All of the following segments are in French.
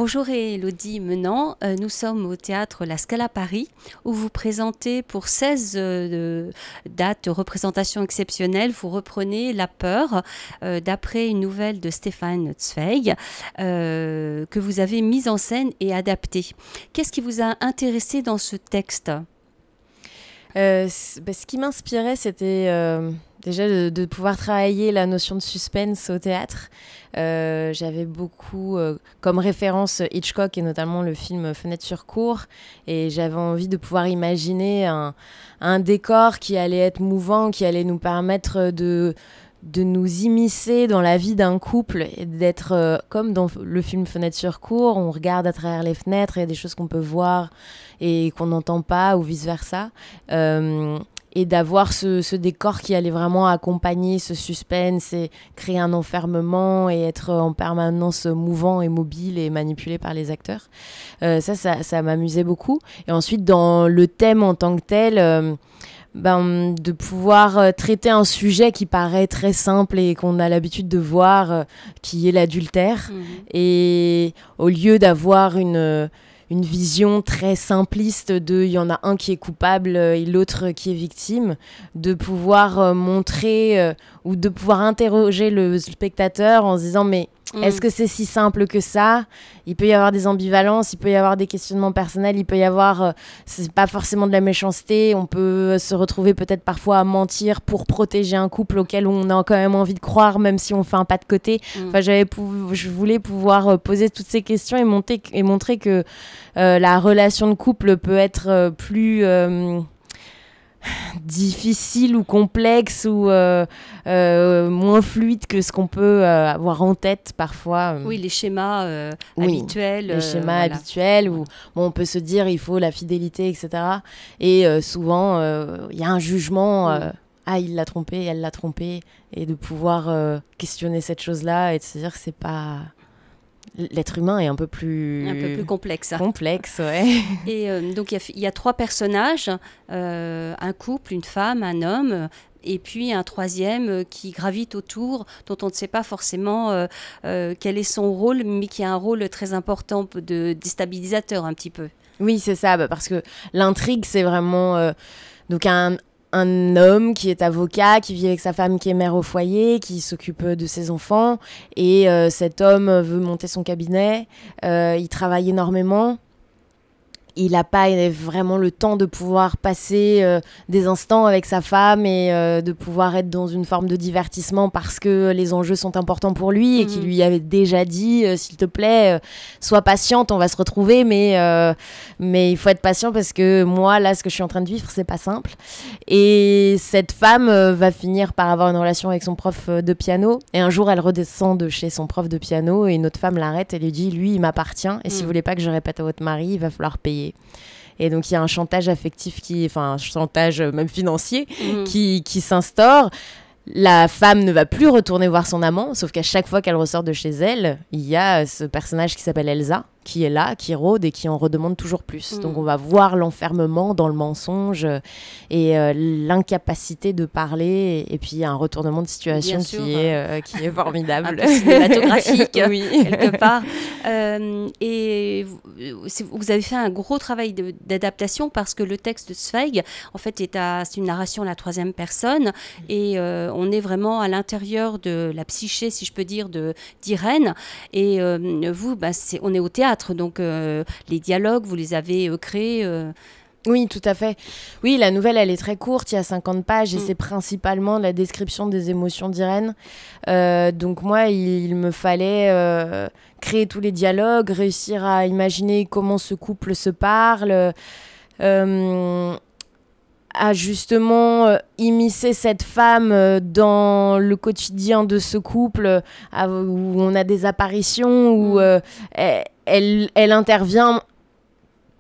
Bonjour Élodie Menant, nous sommes au théâtre La Scala Paris où vous présentez pour 16 dates de représentation exceptionnelle, vous reprenez La peur d'après une nouvelle de Stefan Zweig que vous avez mise en scène et adaptée. Qu'est-ce qui vous a intéressé dans ce texte ? Ce qui m'inspirait, c'était déjà de pouvoir travailler la notion de suspense au théâtre. J'avais beaucoup comme référence Hitchcock et notamment le film Fenêtre sur cour, et j'avais envie de pouvoir imaginer un décor qui allait être mouvant, qui allait nous permettre de nous immiscer dans la vie d'un couple et d'être comme dans le film Fenêtre sur cour, on regarde à travers les fenêtres, il y a des choses qu'on peut voir et qu'on n'entend pas ou vice-versa. Et d'avoir ce décor qui allait vraiment accompagner ce suspense et créer un enfermement et être en permanence mouvant et mobile et manipulé par les acteurs. Ça m'amusait beaucoup. Et ensuite, dans le thème en tant que tel... de pouvoir traiter un sujet qui paraît très simple et qu'on a l'habitude de voir, qui est l'adultère. Et au lieu d'avoir une vision très simpliste de il y en a un qui est coupable et l'autre qui est victime, de pouvoir montrer ou de pouvoir interroger le spectateur en se disant mais est-ce que c'est si simple que ça ? Il peut y avoir des ambivalences, il peut y avoir des questionnements personnels, il peut y avoir, c'est pas forcément de la méchanceté, on peut se retrouver peut-être parfois à mentir pour protéger un couple auquel on a quand même envie de croire, même si on fait un pas de côté. Enfin, je voulais pouvoir poser toutes ces questions et montrer que la relation de couple peut être plus... difficile ou complexe ou moins fluide que ce qu'on peut avoir en tête parfois. Oui, les schémas habituels. Les schémas habituels où on peut se dire il faut la fidélité, etc. Et souvent, il y a un jugement. Ah, il l'a trompé, elle l'a trompé. Et de pouvoir questionner cette chose-là et de se dire que c'est pas... L'être humain est un peu plus complexe. Complexe, ouais. Et donc, il y a 3 personnages, un couple, une femme, un homme, et puis un troisième qui gravite autour, dont on ne sait pas forcément quel est son rôle, mais qui a un rôle très important de déstabilisateur un petit peu. Oui, c'est ça, parce que l'intrigue, c'est vraiment... donc un homme qui est avocat, qui vit avec sa femme qui est mère au foyer, qui s'occupe de ses enfants. Et cet homme veut monter son cabinet. Il travaille énormément. Il n'a pas vraiment le temps de pouvoir passer des instants avec sa femme et de pouvoir être dans une forme de divertissement parce que les enjeux sont importants pour lui et qu'il lui avait déjà dit s'il te plaît, sois patiente, on va se retrouver, mais il faut être patient parce que moi, là, ce que je suis en train de vivre, c'est pas simple. Et cette femme va finir par avoir une relation avec son prof de piano et un jour, elle redescend de chez son prof de piano et une autre femme l'arrête et lui dit, lui, il m'appartient et si vous voulez pas que je répète à votre mari, il va falloir payer. Et donc il y a un chantage affectif un chantage même financier qui s'instaure. La femme ne va plus retourner voir son amant, sauf qu'à chaque fois qu'elle ressort de chez elle, il y a ce personnage qui s'appelle Elsa, qui est là, qui rôde et qui en redemande toujours plus. Donc on va voir l'enfermement dans le mensonge et l'incapacité de parler. Et puis il y a un retournement de situation qui est formidable. Un peu cinématographique, oui. quelque part. Et vous avez fait un gros travail d'adaptation parce que le texte de Zweig, en fait, c'est une narration à la 3e personne et on est vraiment à l'intérieur de la psyché, si je peux dire, d'Irène. Et vous, on est au théâtre. Donc, les dialogues, vous les avez créés Oui, tout à fait. Oui, la nouvelle, elle est très courte, il y a 50 pages et c'est principalement la description des émotions d'Irène. Donc moi, il me fallait créer tous les dialogues, réussir à imaginer comment ce couple se parle, à justement immiscer cette femme dans le quotidien de ce couple où on a des apparitions, où elle intervient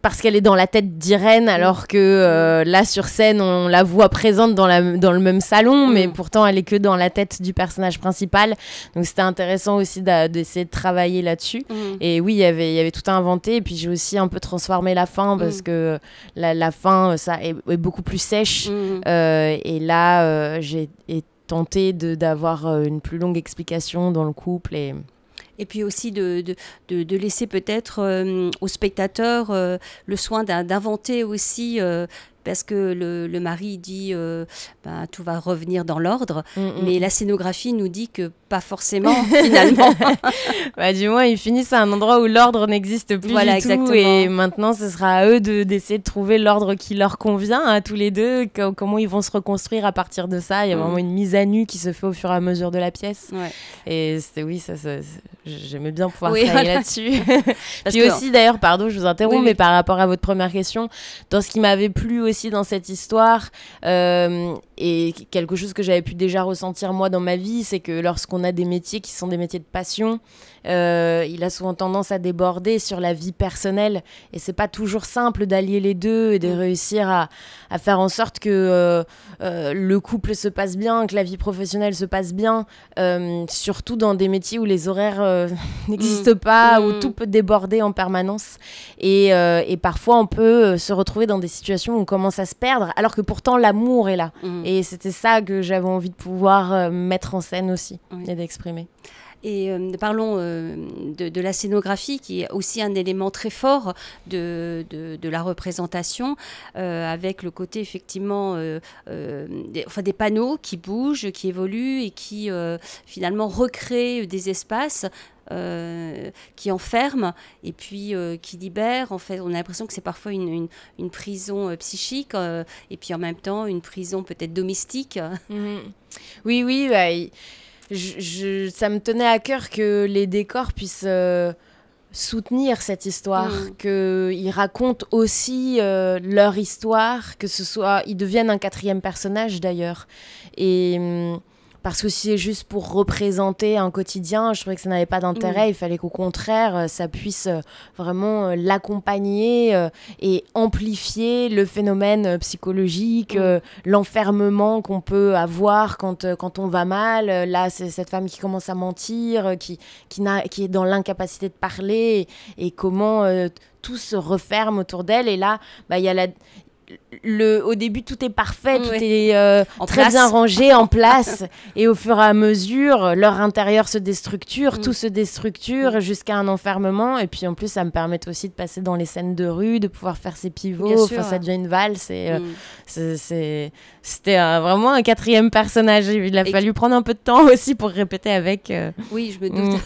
parce qu'elle est dans la tête d'Irène, alors que là, sur scène, on la voit présente dans le même salon, mais pourtant, elle est que dans la tête du personnage principal. Donc, c'était intéressant aussi d'essayer de travailler là-dessus. Et oui, il y avait tout à inventer. Et puis, j'ai aussi un peu transformé la fin, parce que la fin, ça est beaucoup plus sèche. Et là, j'ai tenté d'avoir une plus longue explication dans le couple. Et puis aussi de laisser peut-être au spectateur le soin d'inventer aussi, parce que le mari dit tout va revenir dans l'ordre, mais la scénographie nous dit que pas forcément finalement. Du moins ils finissent à un endroit où l'ordre n'existe plus du tout, et maintenant ce sera à eux d'essayer de trouver l'ordre qui leur convient à tous les deux, comment ils vont se reconstruire à partir de ça. Il y a vraiment une mise à nu qui se fait au fur et à mesure de la pièce. Et j'aimais bien pouvoir travailler là-dessus. Puis aussi d'ailleurs, pardon je vous interromps, mais par rapport à votre première question, dans ce qui m'avait plu aussi dans cette histoire, et quelque chose que j'avais pu déjà ressentir moi dans ma vie, c'est que lorsqu'on a des métiers qui sont des métiers de passion, il a souvent tendance à déborder sur la vie personnelle, et c'est pas toujours simple d'allier les deux et de réussir à faire en sorte que le couple se passe bien, que la vie professionnelle se passe bien, surtout dans des métiers où les horaires n'existent pas, où tout peut déborder en permanence, et parfois on peut se retrouver dans des situations où on commence à se perdre alors que pourtant l'amour est là, et c'était ça que j'avais envie de pouvoir mettre en scène aussi et d'exprimer. Et parlons de la scénographie, qui est aussi un élément très fort de la représentation, avec le côté effectivement des panneaux qui bougent, qui évoluent et qui finalement recréent des espaces qui enferment et puis qui libèrent. En fait, on a l'impression que c'est parfois une prison psychique, et puis en même temps une prison peut-être domestique. Oui, ça me tenait à cœur que les décors puissent soutenir cette histoire, qu'ils racontent aussi leur histoire, que ce soit, ils deviennent un quatrième personnage d'ailleurs. Et parce que si c'est juste pour représenter un quotidien, je trouvais que ça n'avait pas d'intérêt. Il fallait qu'au contraire, ça puisse vraiment l'accompagner et amplifier le phénomène psychologique, l'enfermement qu'on peut avoir quand on va mal. Là, c'est cette femme qui commence à mentir, qui est dans l'incapacité de parler, et comment tout se referme autour d'elle. Et là, il y a au début, tout est parfait, tout est très bien rangé, en place. Et au fur et à mesure, leur intérieur se déstructure, tout se déstructure jusqu'à un enfermement. Et puis en plus, ça me permet aussi de passer dans les scènes de rue, de pouvoir faire ces pivots. Ça devient une valse. C'était vraiment un quatrième personnage. Il a fallu prendre un peu de temps aussi pour répéter avec. Oui, je me doute.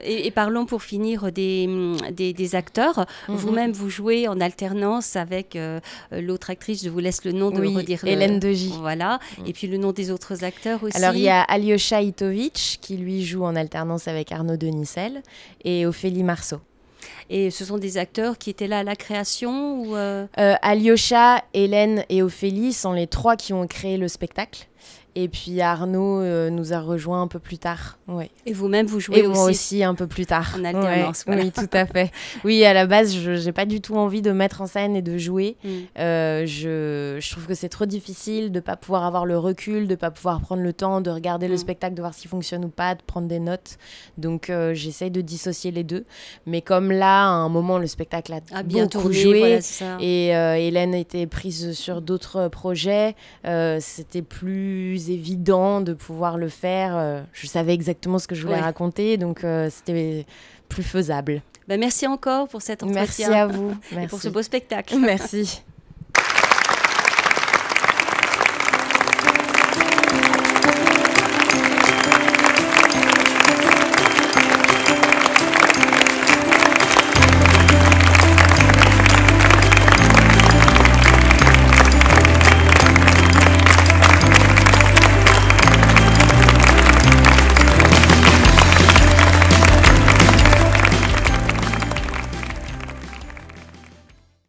Et parlons pour finir des acteurs. Vous-même, vous jouez en alternance avec l'autre actrice, je vous laisse le nom de redire. Hélène Degy. Voilà. Et puis le nom des autres acteurs aussi. Alors il y a Alyosha Itovic qui lui joue en alternance avec Arnaud Denisel, et Ophélie Marceau. Et ce sont des acteurs qui étaient là à la création ou Alyosha, Hélène et Ophélie sont les trois qui ont créé le spectacle. Et puis Arnaud nous a rejoint un peu plus tard. Ouais. Et vous-même, vous jouez moi aussi un peu plus tard. En alternance. Voilà. Oui, tout à fait. Oui, à la base, je n'ai pas du tout envie de mettre en scène et de jouer. Je trouve que c'est trop difficile de ne pas pouvoir avoir le recul, de ne pas pouvoir prendre le temps de regarder le spectacle, de voir s'il fonctionne ou pas, de prendre des notes. Donc, j'essaye de dissocier les deux. Mais comme là, à un moment, le spectacle a bien beaucoup tourné, joué. voilà, c'est ça. Et Hélène était prise sur d'autres projets. C'était plus évident de pouvoir le faire. Je savais exactement ce que je voulais raconter, donc c'était plus faisable. Merci encore pour cet entretien. Merci à vous. Et pour ce beau spectacle. Merci.